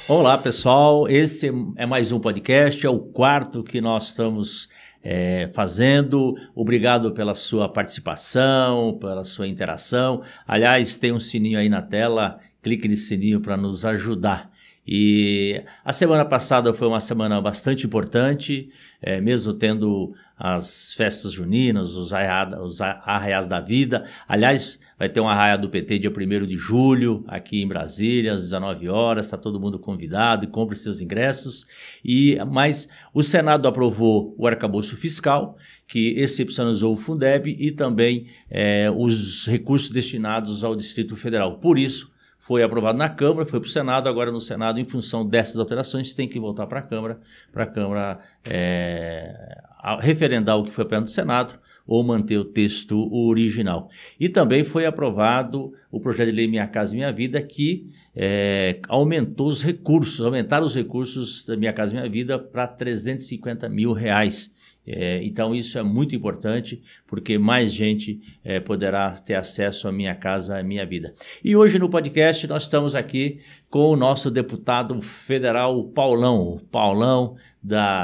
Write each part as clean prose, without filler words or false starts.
Olá, pessoal. Esse é mais um podcast, é o quarto que nós estamos fazendo. Obrigado pela sua participação, pela sua interação. Aliás, tem um sininho aí na tela, clique nesse sininho para nos ajudar. E a semana passada foi uma semana bastante importante, mesmo tendo as festas juninas, os arraiais da vida. Aliás, vai ter um arraia do PT dia 1º de julho, aqui em Brasília, às 19 horas, está todo mundo convidado e compre seus ingressos. Mas o Senado aprovou o arcabouço fiscal, que excepcionalizou o Fundeb e também os recursos destinados ao Distrito Federal. Por isso, foi aprovado na Câmara, foi para o Senado, agora no Senado, em função dessas alterações, tem que voltar para a Câmara referendar o que foi aprovado no Senado ou manter o texto original. E também foi aprovado o projeto de lei Minha Casa Minha Vida, que aumentaram os recursos da Minha Casa Minha Vida para R$350 mil. Então isso é muito importante, porque mais gente poderá ter acesso à Minha Casa Minha Vida. E hoje no podcast nós estamos aqui com o nosso deputado federal Paulão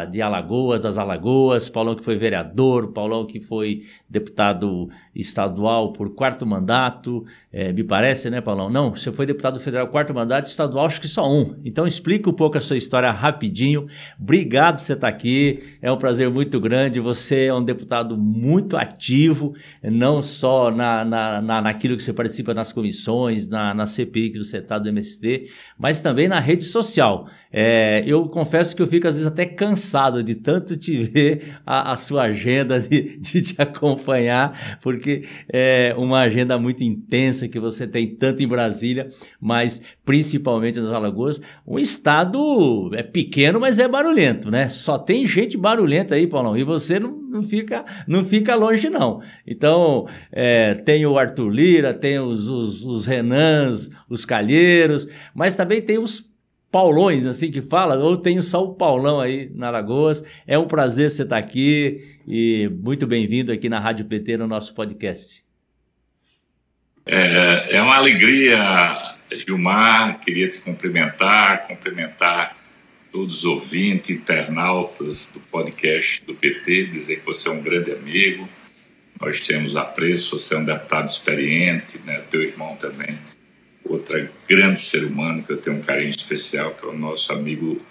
de Alagoas, das Alagoas, Paulão que foi vereador, Paulão que foi deputado estadual por 4º mandato, me parece, né, Paulão? Não, você foi deputado federal 4º mandato, estadual acho que só 1. Então explica um pouco a sua história rapidinho. Obrigado por você estar aqui, é um prazer muito grande, você é um deputado muito ativo, não só naquilo que você participa nas comissões, na CPI que você está do MST, mas também na rede social. Eu confesso que eu fico às vezes até cansado de tanto te ver, a sua agenda, de te acompanhar, porque é uma agenda muito intensa que você tem tanto em Brasília, mas principalmente nas Alagoas. Um estado pequeno, mas é barulhento, né? Só tem gente barulhenta aí, Paulão, e você não fica longe, não. Então, tem o Arthur Lira, tem os Renans, os Calheiros, mas também tem os Paulões, assim que fala, ou tem só o Paulão aí na Alagoas. É um prazer você estar aqui e muito bem-vindo aqui na Rádio PT no nosso podcast. É uma alegria, Gilmar, queria te cumprimentar todos os ouvintes, internautas do podcast do PT, dizer que você é um grande amigo, nós temos apreço, você é um deputado experiente, né? Teu irmão também, outro grande ser humano que eu tenho um carinho especial, que é o nosso amigo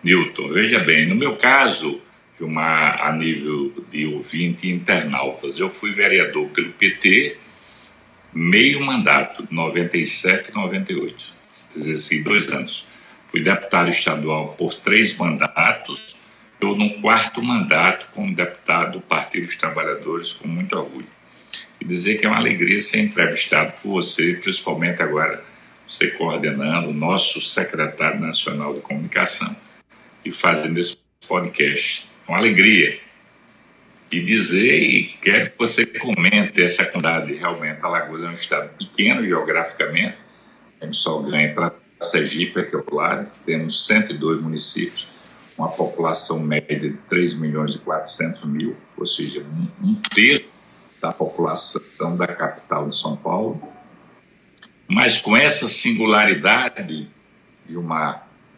Newton. Veja bem, no meu caso, Gilmar, a nível de ouvinte e internautas, eu fui vereador pelo PT meio mandato, 97 e 98, exerci 2 anos. Fui deputado estadual por 3 mandatos, estou no 4º mandato como deputado do Partido dos Trabalhadores, com muito orgulho. E dizer que é uma alegria ser entrevistado por você, principalmente agora você coordenando o nosso secretário nacional de comunicação e fazendo esse podcast. É uma alegria. E dizer, e quero que você comente essa quantidade, realmente, Alagoas é um estado pequeno geograficamente, a gente só ganha para Sergipe, que é o lado, temos 102 municípios, uma população média de 3.400.000, ou seja, um terço da população da capital de São Paulo, mas com essa singularidade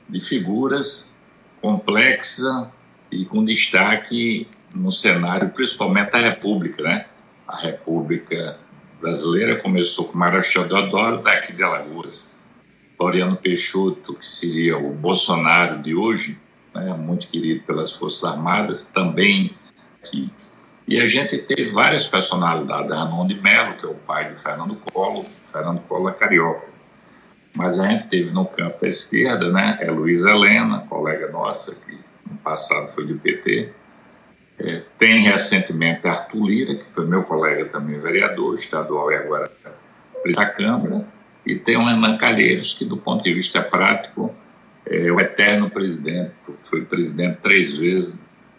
de figuras complexa e com destaque no cenário, principalmente da República, né? A República Brasileira começou com Marechal Deodoro, daqui de Alagoas, Floriano Peixoto, que seria o Bolsonaro de hoje, né? Muito querido pelas Forças Armadas, também aqui. E a gente teve várias personalidades, Ramon de Mello, que é o pai de Fernando Collor é carioca. Mas a gente teve no campo da esquerda, né, Luísa Helena, colega nossa, que no passado foi do PT. Tem recentemente Arthur Lira, que foi meu colega também vereador estadual e agora presidente da Câmara. E tem o Renan Calheiros, que do ponto de vista prático é o eterno presidente, foi presidente 3 vezes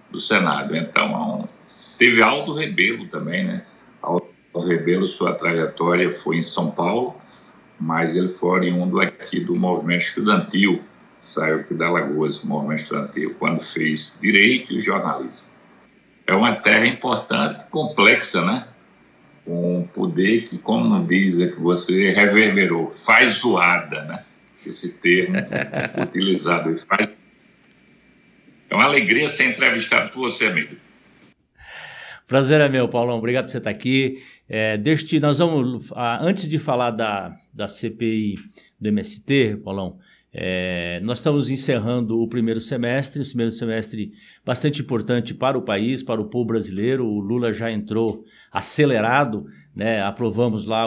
do Senado. Então, teve Aldo Rebelo também, né? Aldo Rebelo, sua trajetória foi em São Paulo, mas ele foi oriundo aqui do movimento estudantil, saiu aqui da Alagoas, movimento estudantil, quando fez direito e jornalismo. É uma terra importante, complexa, né? Com um poder que, como diz, que você reverberou, faz zoada, né? esse termo utilizado. É uma alegria ser entrevistado por você, amigo. Prazer é meu, Paulão. Obrigado por você estar aqui. Nós vamos, antes de falar da CPI do MST, Paulão, nós estamos encerrando o primeiro semestre bastante importante para o país, para o povo brasileiro. O Lula já entrou acelerado, né? Aprovamos lá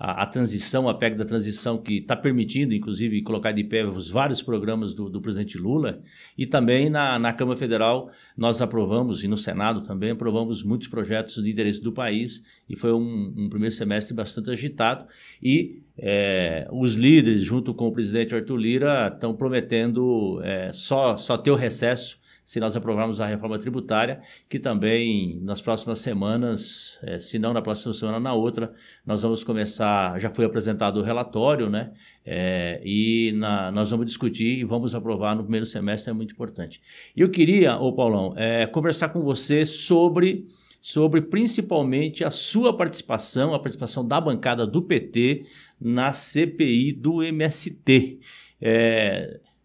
a transição, a PEC da transição, que está permitindo, inclusive, colocar de pé os vários programas do presidente Lula. E também na Câmara Federal nós aprovamos, e no Senado também aprovamos muitos projetos de interesse do país, e foi um primeiro semestre bastante agitado. E os líderes, junto com o presidente Arthur Lira, estão prometendo só ter o recesso se nós aprovarmos a reforma tributária, que também nas próximas semanas, se não na próxima semana, na outra, nós vamos começar, já foi apresentado o relatório, né? Nós vamos discutir e vamos aprovar no primeiro semestre, é muito importante. E eu queria, Paulão, conversar com você sobre principalmente a sua participação, a participação da bancada do PT na CPI do MST.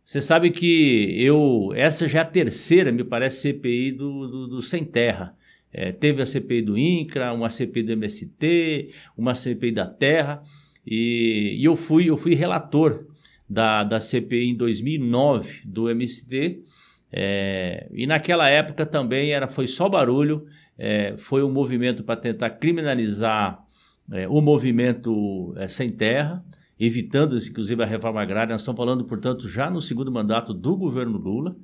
Você sabe que essa já é a terceira, me parece, CPI do Sem Terra. Teve a CPI do INCRA, uma CPI do MST, uma CPI da Terra, e eu fui relator da CPI em 2009 do MST, e naquela época também foi só barulho, foi um movimento para tentar criminalizar o movimento Sem Terra, evitando, inclusive, a reforma agrária. Nós estamos falando, portanto, já no segundo mandato do governo Lula.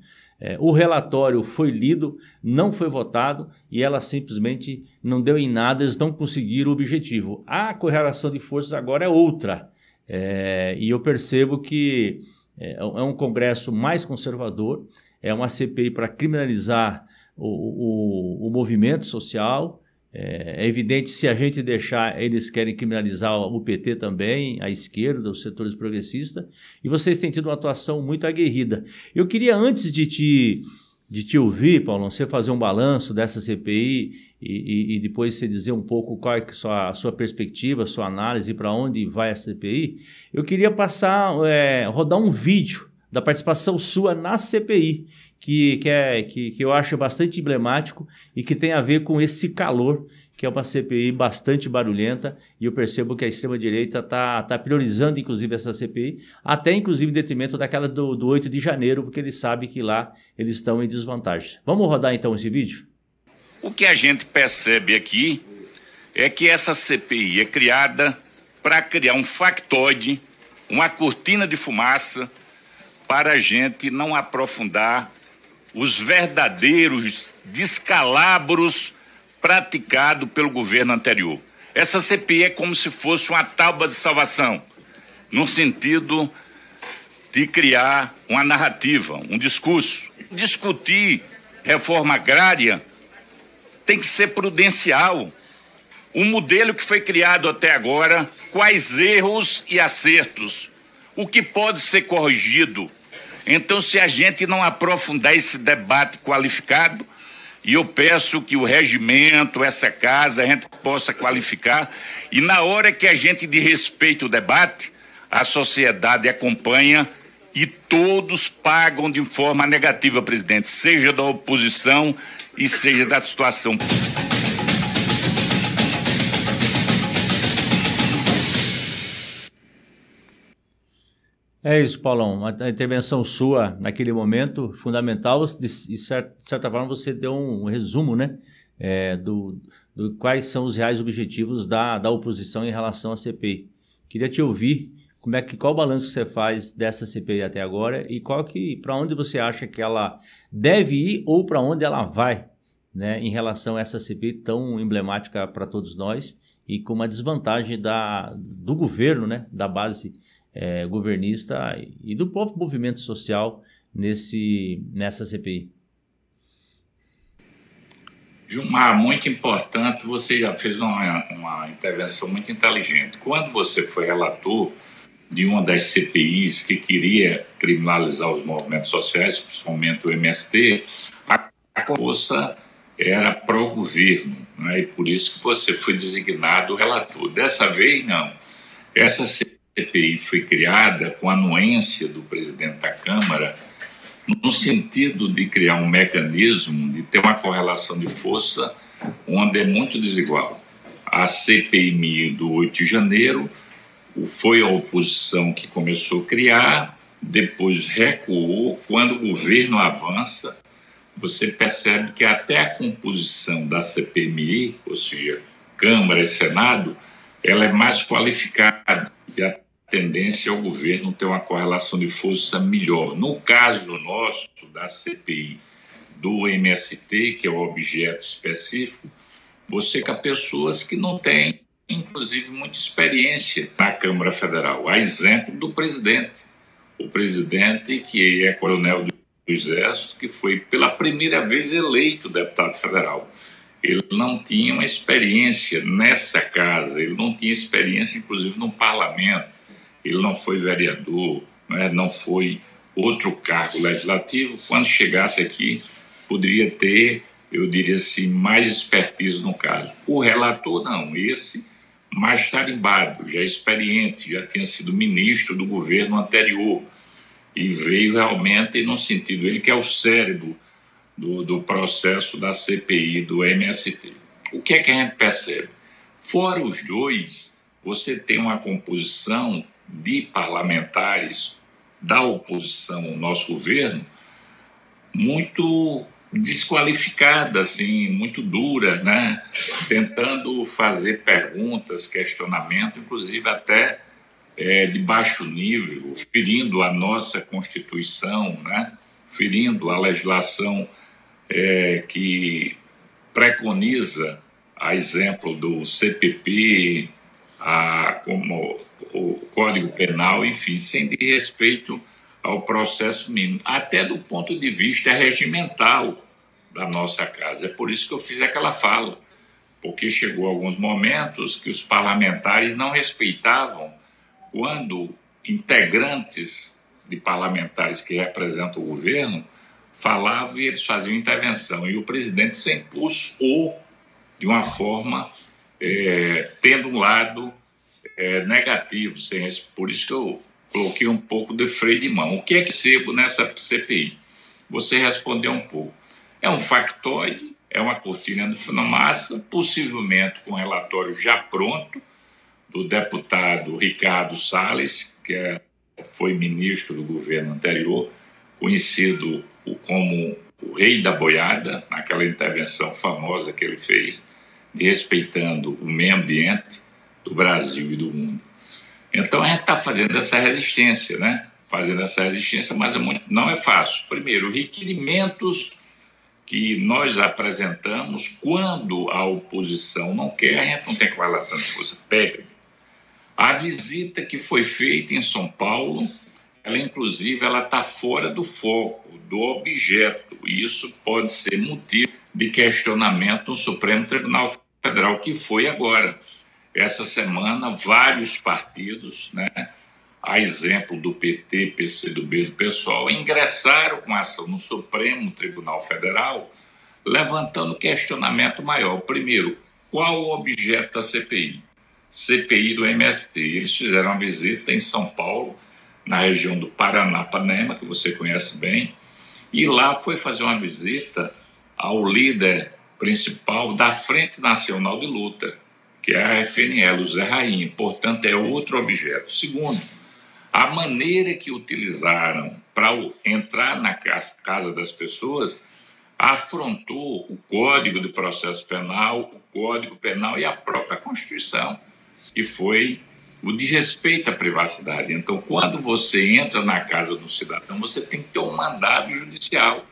O relatório foi lido, não foi votado, e ela simplesmente não deu em nada, eles não conseguiram o objetivo. A correlação de forças agora é outra, e eu percebo que é um Congresso mais conservador, é uma CPI para criminalizar o movimento social. É evidente, se a gente deixar, eles querem criminalizar o PT também, a esquerda, os setores progressistas, e vocês têm tido uma atuação muito aguerrida. Eu queria, antes de te ouvir, Paulo, você fazer um balanço dessa CPI e depois você dizer um pouco qual é a sua perspectiva, a sua análise, para onde vai a CPI, eu queria rodar um vídeo da participação sua na CPI, que eu acho bastante emblemático e que tem a ver com esse calor, que é uma CPI bastante barulhenta, e eu percebo que a extrema-direita está priorizando, inclusive, essa CPI, até, inclusive, em detrimento daquela do 8 de janeiro, porque eles sabem que lá eles estão em desvantagem. Vamos rodar, então, esse vídeo? O que a gente percebe aqui é que essa CPI é criada para criar um factoide, uma cortina de fumaça, para a gente não aprofundar os verdadeiros descalabros praticados pelo governo anterior. Essa CPI é como se fosse uma tábua de salvação, no sentido de criar uma narrativa, um discurso. Discutir reforma agrária tem que ser prudencial. O modelo que foi criado até agora, quais erros e acertos, o que pode ser corrigido. Então, se a gente não aprofundar esse debate qualificado, e eu peço que o regimento, essa casa, a gente possa qualificar, e na hora que a gente de respeito o debate, a sociedade acompanha e todos pagam de forma negativa, presidente, seja da oposição e seja da situação. É isso, Paulão. A intervenção sua naquele momento, fundamental, de certa forma você deu um resumo, né, do quais são os reais objetivos da oposição em relação à CPI. Queria te ouvir qual o balanço que você faz dessa CPI até agora e para onde você acha que ela deve ir ou para onde ela vai, né, em relação a essa CPI tão emblemática para todos nós e com uma desvantagem do governo, né, da base governista e do próprio movimento social nessa CPI. Gilmar, muito importante, você já fez uma intervenção muito inteligente. Quando você foi relator de uma das CPIs que queria criminalizar os movimentos sociais, principalmente o MST, a força era pró-governo, né? E por isso que você foi designado relator. Dessa vez, não. Essa CPI CPI foi criada com a anuência do presidente da Câmara, no sentido de criar um mecanismo de ter uma correlação de força onde é muito desigual. A CPMI do 8 de janeiro foi a oposição que começou a criar, depois recuou. Quando o governo avança, você percebe que até a composição da CPMI, ou seja, Câmara e Senado, ela é mais qualificada e a tendência é o governo ter uma correlação de força melhor. No caso nosso, da CPI do MST, que é o objeto específico, você com pessoas que não têm, inclusive, muita experiência na Câmara Federal. A exemplo do presidente. O presidente, que é coronel do Exército, que foi pela primeira vez eleito deputado federal. Ele não tinha uma experiência nessa casa, ele não tinha experiência, inclusive, no parlamento. Ele não foi vereador, né? Não foi outro cargo legislativo. Quando chegasse aqui, poderia ter, eu diria assim, mais expertise no caso. O relator, não. Esse, mais tarimbado, já experiente, já tinha sido ministro do governo anterior e veio realmente no sentido, ele que é o cérebro do processo da CPI, do MST. O que é que a gente percebe? Fora os dois, você tem uma composição de parlamentares da oposição ao nosso governo muito desqualificada, assim, muito dura, né? Tentando fazer perguntas, questionamento, inclusive até de baixo nível, ferindo a nossa Constituição, né? Ferindo a legislação que preconiza, a exemplo do CPP, como o Código Penal, enfim, sem de respeito ao processo mínimo, até do ponto de vista regimental da nossa casa. É por isso que eu fiz aquela fala, porque chegou alguns momentos que os parlamentares não respeitavam quando integrantes de parlamentares que representam o governo falavam e eles faziam intervenção. E o presidente se impulsou de uma forma tendo um lado negativo. Por isso que eu coloquei um pouco de freio de mão. O que é que recebo nessa CPI? Você respondeu um pouco. É um factoide, é uma cortina de fumaça, possivelmente com relatório já pronto, do deputado Ricardo Salles, que foi ministro do governo anterior, conhecido como o rei da boiada, naquela intervenção famosa que ele fez, respeitando o meio ambiente do Brasil e do mundo. Então a gente está fazendo essa resistência, né? Fazendo essa resistência, mas não é fácil. Primeiro, requerimentos que nós apresentamos, quando a oposição não quer, a gente não tem correlação de força, perde. A visita que foi feita em São Paulo, ela inclusive está fora do foco, do objeto, e isso pode ser motivo de questionamento no Supremo Tribunal Federal, que foi agora. Essa semana, vários partidos, né, a exemplo do PT, PCdoB, do PSOL, ingressaram com ação no Supremo Tribunal Federal, levantando questionamento maior. Primeiro, qual o objeto da CPI? CPI do MST. Eles fizeram uma visita em São Paulo, na região do Paranapanema, que você conhece bem, e lá foi fazer uma visita ao líder principal da Frente Nacional de Luta, que é a FNL, o Zé Rainha. Portanto, é outro objeto. Segundo, a maneira que utilizaram para entrar na casa das pessoas afrontou o Código de Processo Penal, o Código Penal e a própria Constituição, que foi o desrespeito à privacidade. Então, quando você entra na casa do cidadão, você tem que ter um mandado judicial.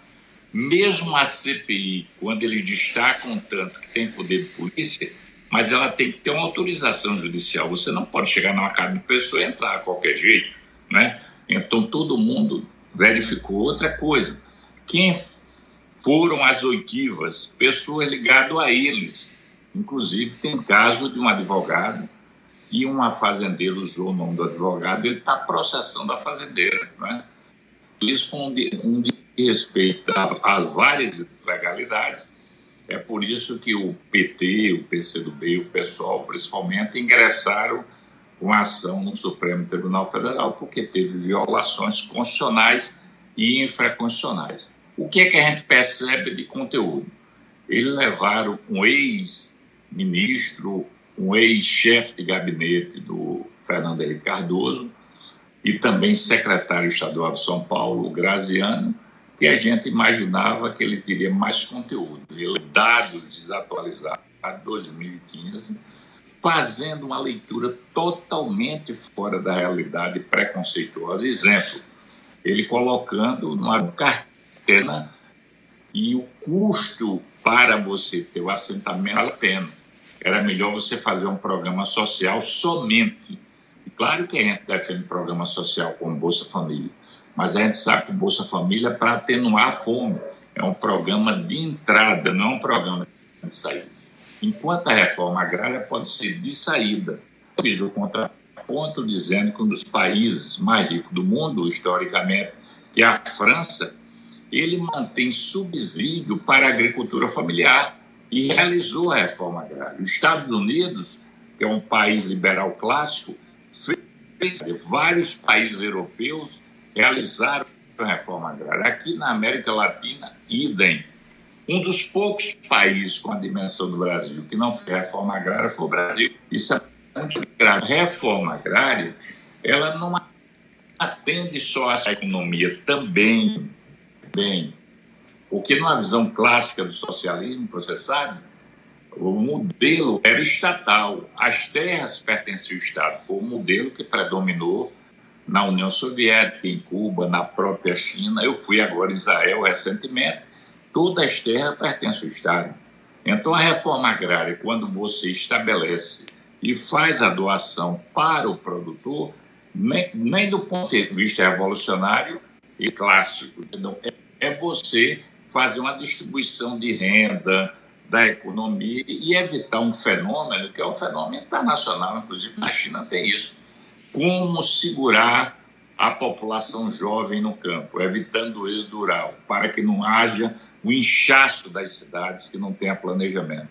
Mesmo a CPI, quando eles destacam tanto que tem poder de polícia, mas ela tem que ter uma autorização judicial. Você não pode chegar numa casa de pessoa e entrar a qualquer jeito, né? Então, todo mundo verificou. Outra coisa, quem foram as oitivas? Pessoas ligadas a eles. Inclusive, tem caso de um advogado e uma fazendeira usou o nome do advogado, ele está processando a fazendeira, né? Isso foi um desrespeito às várias legalidades. É por isso que o PT, o PCdoB, o PSOL, principalmente, ingressaram com ação no Supremo Tribunal Federal, porque teve violações constitucionais e infraconstitucionais. O que é que a gente percebe de conteúdo? Eles levaram um ex-ministro, um ex-chefe de gabinete do Fernando Henrique Cardoso e também secretário estadual de São Paulo, Graziano, que a gente imaginava que ele teria mais conteúdo. Ele dados desatualizados de 2015, fazendo uma leitura totalmente fora da realidade preconceituosa. Exemplo, ele colocando numa carteira que o custo para você ter o assentamento vale a pena. Era melhor você fazer um programa social somente. E claro que a gente defende programa social como Bolsa Família, mas a gente sabe que o Bolsa Família é para atenuar a fome. É um programa de entrada, não um programa de saída. Enquanto a reforma agrária pode ser de saída. Eu fiz o contraponto dizendo que um dos países mais ricos do mundo, historicamente, que é a França, ele mantém subsídio para a agricultura familiar e realizou a reforma agrária. Os Estados Unidos, que é um país liberal clássico, fez vários países europeus realizaram a reforma agrária. Aqui na América Latina, idem. Um dos poucos países com a dimensão do Brasil que não fez reforma agrária foi o Brasil. Isso é muito grave. A reforma agrária, ela não atende só à economia também, porque numa visão clássica do socialismo, você sabe, o modelo era estatal. As terras pertenciam ao Estado. Foi o modelo que predominou na União Soviética, em Cuba, na própria China. Eu fui agora em Israel recentemente. Todas as terras pertencem ao Estado. Então, a reforma agrária, quando você estabelece e faz a doação para o produtor, nem do ponto de vista revolucionário e clássico, é você fazer uma distribuição de renda, da economia e evitar um fenômeno que é um fenômeno internacional, inclusive na China tem isso. Como segurar a população jovem no campo, evitando o êxodo rural, para que não haja o inchaço das cidades que não tenha planejamento.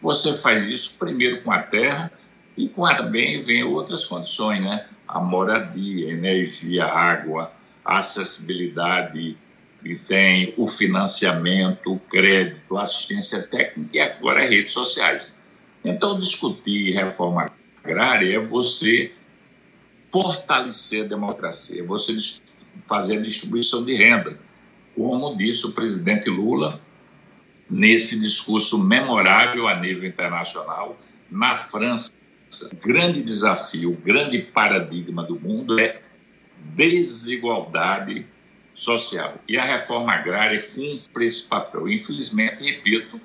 Você faz isso primeiro com a terra e também vem outras condições, né? A moradia, a energia, a água, a acessibilidade, e tem o financiamento, o crédito, a assistência técnica e agora as redes sociais. Então, discutir reforma agrária é você fortalecer a democracia, é você fazer a distribuição de renda, como disse o presidente Lula nesse discurso memorável a nível internacional na França. O grande desafio, o grande paradigma do mundo é desigualdade social. E a reforma agrária cumpre esse papel. Infelizmente, repito,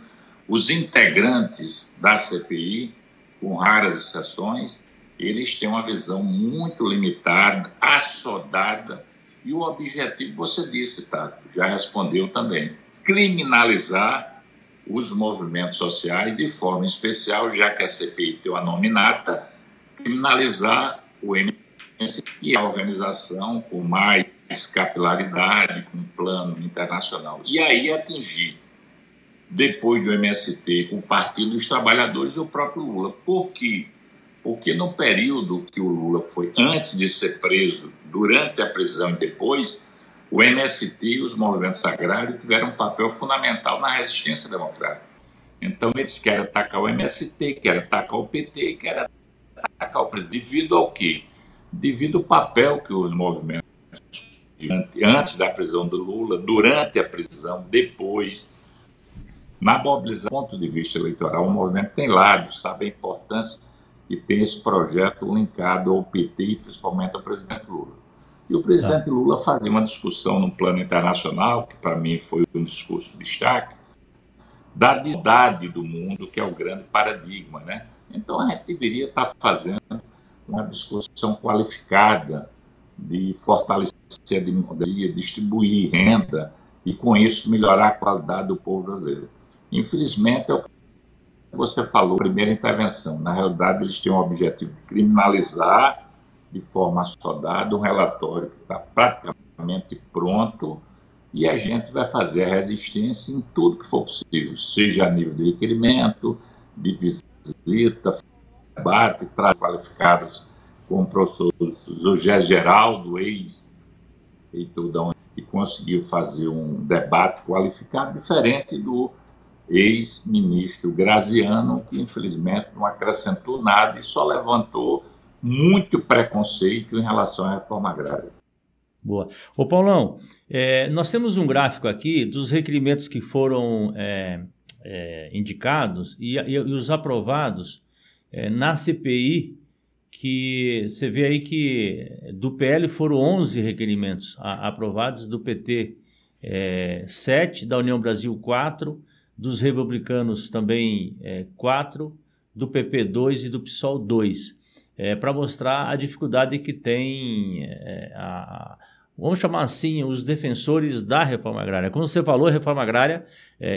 os integrantes da CPI, com raras exceções, eles têm uma visão muito limitada, assodada, e o objetivo, você disse, Tato, já respondeu também, criminalizar os movimentos sociais de forma especial, já que a CPI tem uma nominata, criminalizar o MST, que é a organização com mais capilaridade, com um plano internacional. E aí atingir, depois do MST, o Partido dos Trabalhadores e o próprio Lula. Por quê? Porque no período que o Lula foi, antes de ser preso, durante a prisão e depois, o MST e os movimentos agrários tiveram um papel fundamental na resistência democrática. Então eles querem atacar o MST, querem atacar o PT, querem atacar o presidente. Devido ao quê? Devido ao papel que os movimentos, antes da prisão do Lula, durante a prisão, depois, na mobilização, do ponto de vista eleitoral, o movimento tem lados, sabe a importância que tem esse projeto linkado ao PT e principalmente ao presidente Lula. E o presidente Lula fazia uma discussão no plano internacional, que para mim foi um discurso de destaque, da desigualdade do mundo, que é o grande paradigma, né? Então a gente deveria estar fazendo uma discussão qualificada de fortalecer a democracia, distribuir renda e, com isso, melhorar a qualidade do povo brasileiro. Infelizmente, é o que você falou, primeira intervenção. Na realidade, eles têm o objetivo de criminalizar de forma assodada um relatório que está praticamente pronto e a gente vai fazer a resistência em tudo que for possível, seja a nível de requerimento, de visita, debate, traz qualificadas com o professor José Geraldo, ex-reitor da Unib, que conseguiu fazer um debate qualificado, diferente do ex-ministro Graziano, que infelizmente não acrescentou nada e só levantou muito preconceito em relação à reforma agrária. Boa. Ô Paulão, nós temos um gráfico aqui dos requerimentos que foram indicados e os aprovados na CPI, que você vê aí que do PL foram 11 requerimentos aprovados, do PT 7, da União Brasil 4, dos republicanos também 4, do PP 2 e do PSOL 2. Para mostrar a dificuldade que tem, vamos chamar assim, os defensores da reforma agrária. Como você falou, a reforma agrária,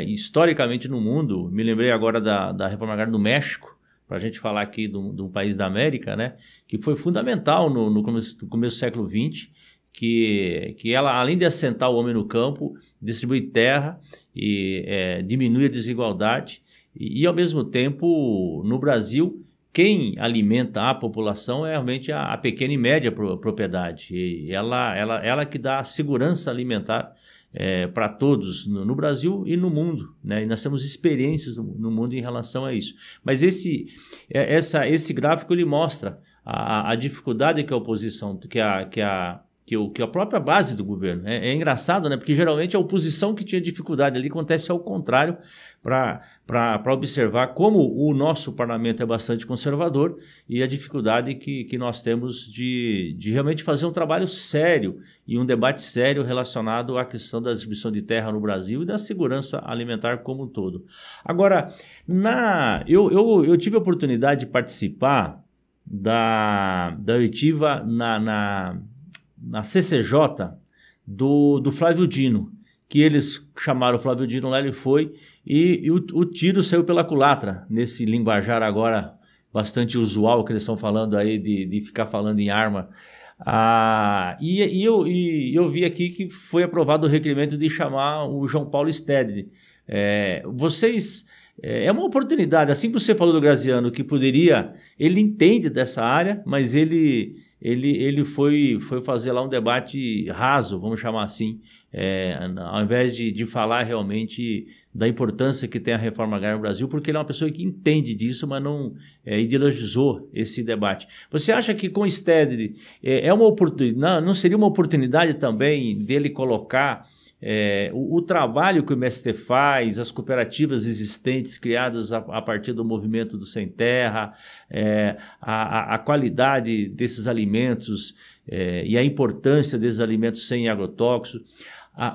historicamente no mundo, me lembrei agora da reforma agrária no México, para a gente falar aqui de um país da América, né, que foi fundamental no começo do século XX, que ela, além de assentar o homem no campo, distribui terra e diminui a desigualdade, e ao mesmo tempo, no Brasil, quem alimenta a população é realmente a pequena e média propriedade. E ela que dá segurança alimentar para todos no Brasil e no mundo, né? E nós temos experiências no mundo em relação a isso. Mas esse gráfico ele mostra a dificuldade que a oposição, que a própria base do governo. É engraçado, né? Porque geralmente a oposição que tinha dificuldade ali acontece ao contrário, para observar como o nosso parlamento é bastante conservador e a dificuldade que nós temos de realmente fazer um trabalho sério e um debate sério relacionado à questão da distribuição de terra no Brasil e da segurança alimentar como um todo. Agora, eu tive a oportunidade de participar da oitiva na CCJ do Flávio Dino, que eles chamaram o Flávio Dino lá, ele foi, e o tiro saiu pela culatra, nesse linguajar agora bastante usual que eles estão falando aí, de ficar falando em arma. Eu vi aqui que foi aprovado o requerimento de chamar o João Paulo Stedley. É uma oportunidade, assim que você falou do Graziano, que poderia, ele entende dessa área, mas ele foi fazer lá um debate raso, vamos chamar assim, ao invés de falar realmente da importância que tem a reforma agrária no Brasil, porque ele é uma pessoa que entende disso, mas não ideologizou esse debate. Você acha que com o Stedley não seria uma oportunidade também dele colocar o trabalho que o MST faz, as cooperativas existentes criadas a partir do movimento do Sem Terra, a qualidade desses alimentos e a importância desses alimentos sem agrotóxicos,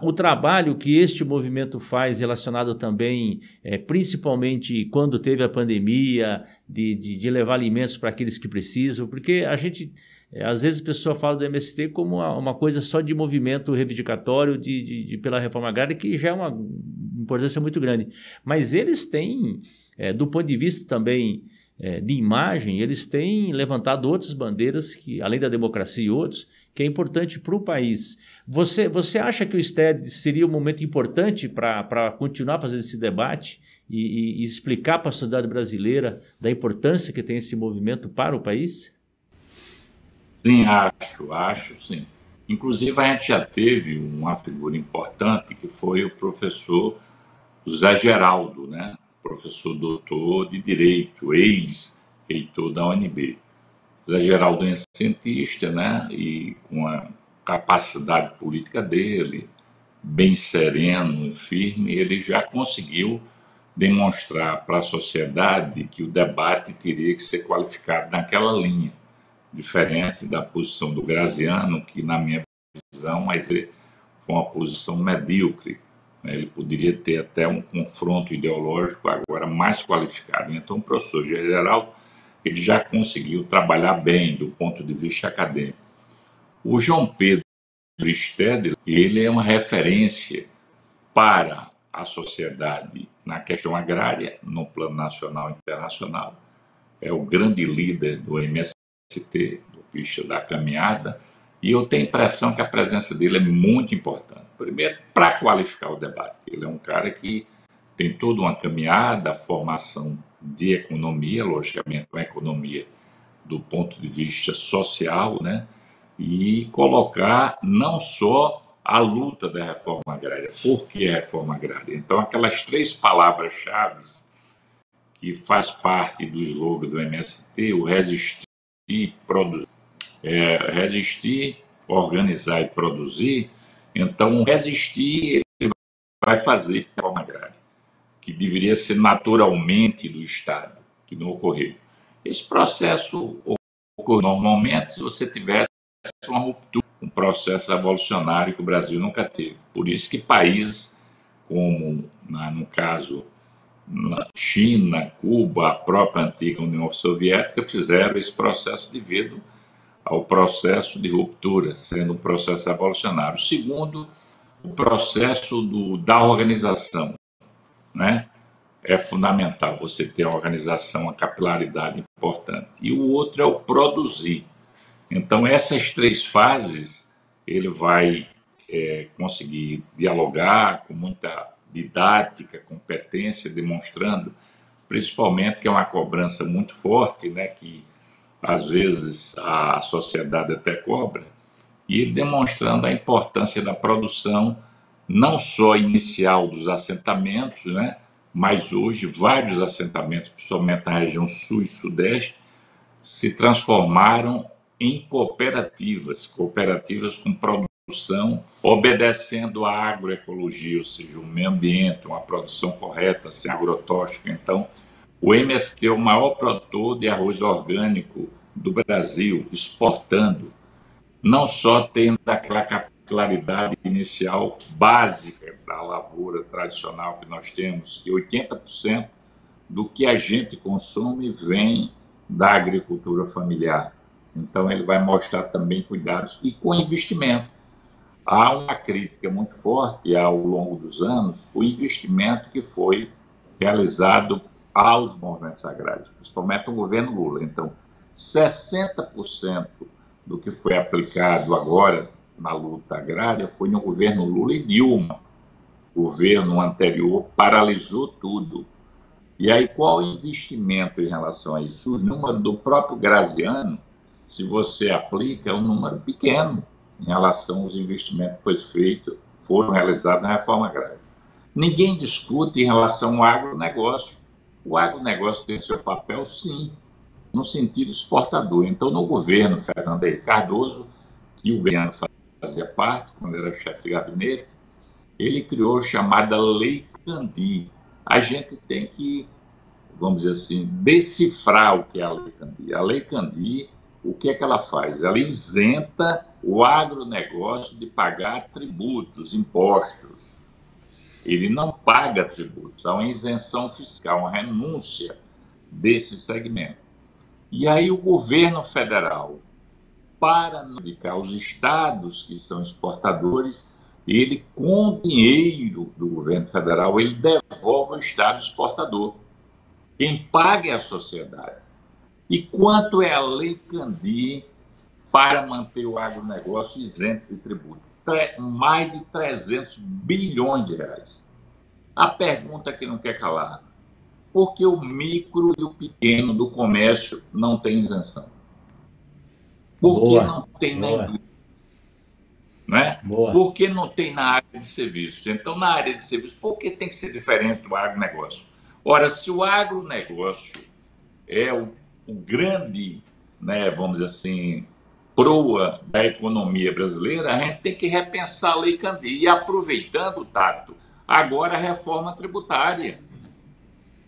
o trabalho que este movimento faz relacionado também, principalmente quando teve a pandemia, de levar alimentos para aqueles que precisam, porque a gente... Às vezes a pessoa fala do MST como uma coisa só de movimento reivindicatório pela reforma agrária, que já é uma importância muito grande. Mas eles têm, do ponto de vista também de imagem, eles têm levantado outras bandeiras, que, além da democracia e outros, que é importante para o país. Você acha que o STED seria um momento importante para continuar fazendo esse debate e explicar para a sociedade brasileira da importância que tem esse movimento para o país? Sim, acho sim. Inclusive, a gente já teve uma figura importante que foi o professor José Geraldo, né? Professor doutor de Direito, ex-reitor da UNB. José Geraldo é cientista, né? E com a capacidade política dele, bem sereno e firme, ele já conseguiu demonstrar para a sociedade que o debate teria que ser qualificado naquela linha, diferente da posição do Graziano, que, na minha visão, foi uma posição medíocre. Ele poderia ter até um confronto ideológico agora mais qualificado. Então, o professor Geraldo, ele já conseguiu trabalhar bem do ponto de vista acadêmico. O João Pedro Stedley, ele é uma referência para a sociedade na questão agrária, no plano nacional e internacional. É o grande líder do MST, do Pista da Caminhada, e eu tenho a impressão que a presença dele é muito importante. Primeiro, para qualificar o debate. Ele é um cara que tem toda uma caminhada, formação de economia, logicamente uma economia do ponto de vista social, né? E colocar não só a luta da reforma agrária. Por que a reforma agrária? Então, aquelas 3 palavras-chave que faz parte do slogan do MST, o resistir, produzir, resistir, organizar e produzir. Então, resistir ele vai fazer a reforma agrária, que deveria ser naturalmente do Estado, que não ocorreu. Esse processo ocorre normalmente se você tivesse uma ruptura, um processo evolucionário que o Brasil nunca teve. Por isso que países como, no caso, na China, Cuba, a própria antiga União Soviética, fizeram esse processo devido ao processo de ruptura, sendo um processo evolucionário. Segundo, o processo da organização, né? É fundamental você ter uma organização, uma capilaridade importante. E o outro é o produzir. Então, essas 3 fases, ele vai conseguir dialogar com muita didática, competência, demonstrando, principalmente, que é uma cobrança muito forte, né, que às vezes a sociedade até cobra, e ele demonstrando a importância da produção, não só inicial dos assentamentos, né, mas hoje vários assentamentos, principalmente na região sul e sudeste, se transformaram em cooperativas com produção, obedecendo à agroecologia, ou seja, o meio ambiente, uma produção correta, sem agrotóxico. Então, o MST é o maior produtor de arroz orgânico do Brasil, exportando, não só tendo aquela capilaridade inicial básica da lavoura tradicional que nós temos, que 80% do que a gente consome vem da agricultura familiar. Então, ele vai mostrar também cuidados e com investimento. Há uma crítica muito forte ao longo dos anos, o investimento que foi realizado aos movimentos agrários, principalmente no governo Lula. Então, 60% do que foi aplicado agora na luta agrária foi no governo Lula e Dilma. O governo anterior paralisou tudo. E aí, qual o investimento em relação a isso? O número do próprio Graziano, se você aplica, é um número pequeno em relação aos investimentos que foram realizados na reforma agrária. Ninguém discute em relação ao agronegócio. O agronegócio tem seu papel, sim, no sentido exportador. Então, no governo Fernando Henrique Cardoso, que o Graziano fazia parte, quando era chefe de gabinete, ele criou a chamada Lei Candir. A gente tem que, vamos dizer assim, decifrar o que é a Lei Candir. A Lei Candir, o que é que ela faz? Ela isenta o agronegócio de pagar tributos, impostos. Ele não paga tributos, há uma isenção fiscal, uma renúncia desse segmento. E aí o governo federal, para notificar os estados que são exportadores, ele, com dinheiro do governo federal, ele devolve ao estado exportador. Quem paga é a sociedade. E quanto é a Lei Candir para manter o agronegócio isento de tributo? Mais de 300 bilhões de reais. A pergunta que não quer calar: por que o micro e o pequeno do comércio não têm isenção? Por que não tem na indústria? Né? Por que não tem na área de serviços? Então, na área de serviços, por que tem que ser diferente do agronegócio? Ora, se o agronegócio é o grande, né, vamos dizer assim, proa da economia brasileira, a gente tem que repensar a Lei Candir. E aproveitando, Tato, agora a reforma tributária,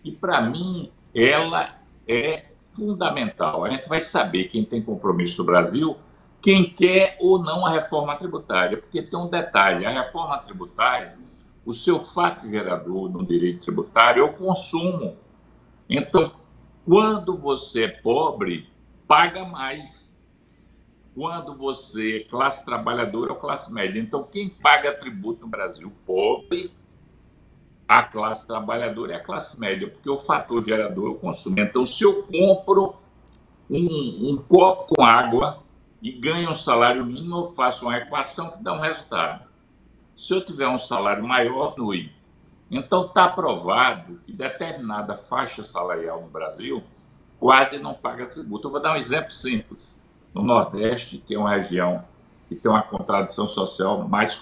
que para mim ela é fundamental. A gente vai saber quem tem compromisso no Brasil, quem quer ou não a reforma tributária, porque tem um detalhe: a reforma tributária, o seu fato gerador no direito tributário é o consumo. Então, quando você é pobre, paga mais. Quando você é classe trabalhadora ou classe média. Então, quem paga tributo no Brasil? Pobre, a classe trabalhadora e a classe média, porque o fator gerador é o consumo. Então, se eu compro um copo com água e ganho um salário mínimo, eu faço uma equação que dá um resultado. Se eu tiver um salário maior, diminui. Então, está provado que determinada faixa salarial no Brasil, quase não paga tributo. Eu vou dar um exemplo simples. No Nordeste, que é uma região que tem uma contradição social mais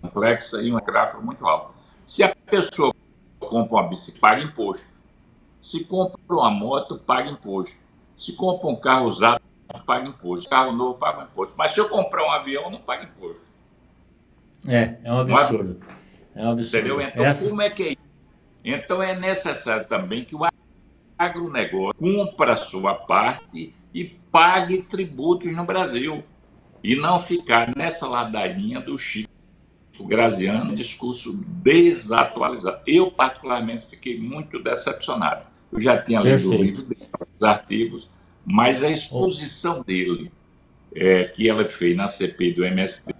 complexa e um tráfego muito alto. Se a pessoa compra uma bicicleta, paga imposto. Se compra uma moto, paga imposto. Se compra um carro usado, paga imposto. Carro novo, paga imposto. Mas se eu comprar um avião, não paga imposto. É um absurdo. É um absurdo. Entendeu? Então, como é que é isso? Então, é necessário também que o agronegócio cumpra a sua parte e pague tributos no Brasil. E não ficar nessa ladainha do Chico Graziano, um discurso desatualizado. Eu, particularmente, fiquei muito decepcionado. Eu já tinha lido o livro dele, os artigos, mas a exposição dele, que ela fez na CPI do MST,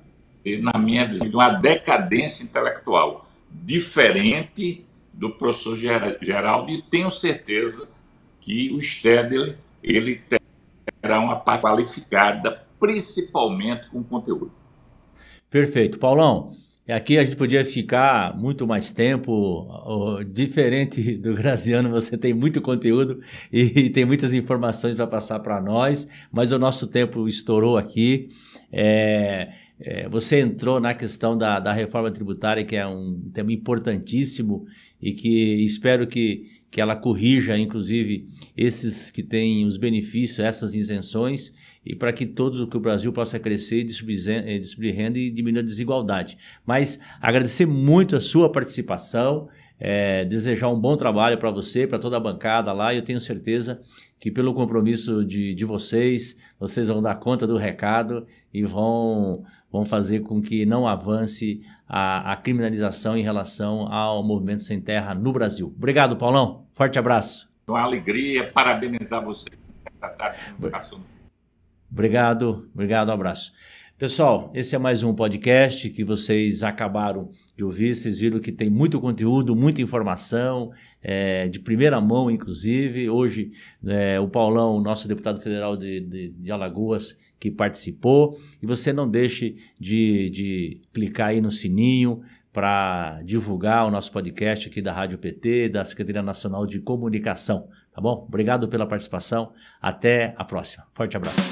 na minha visão, de uma decadência intelectual diferente do professor Geraldo, e tenho certeza que o Stedley ele terá uma parte qualificada, principalmente com conteúdo. Perfeito. Paulão, aqui a gente podia ficar muito mais tempo, diferente do Graziano, você tem muito conteúdo e tem muitas informações para passar para nós, mas o nosso tempo estourou aqui. Você entrou na questão da reforma tributária, que é um tema importantíssimo e que espero que ela corrija, inclusive, esses que têm os benefícios, essas isenções, e para que o Brasil possa crescer e distribuir renda e diminuir a desigualdade. Mas agradecer muito a sua participação, desejar um bom trabalho para você, para toda a bancada lá, e eu tenho certeza que pelo compromisso de vocês vão dar conta do recado e vão fazer com que não avance a criminalização em relação ao movimento sem terra no Brasil. Obrigado, Paulão. Forte abraço. Uma alegria, parabenizar você. Obrigado, um abraço. Pessoal, esse é mais um podcast que vocês acabaram de ouvir. Vocês viram que tem muito conteúdo, muita informação, de primeira mão, inclusive. Hoje, o Paulão, nosso deputado federal de Alagoas, que participou. E você não deixe de clicar aí no sininho para divulgar o nosso podcast aqui da Rádio PT, da Secretaria Nacional de Comunicação. Tá bom? Obrigado pela participação. Até a próxima. Forte abraço.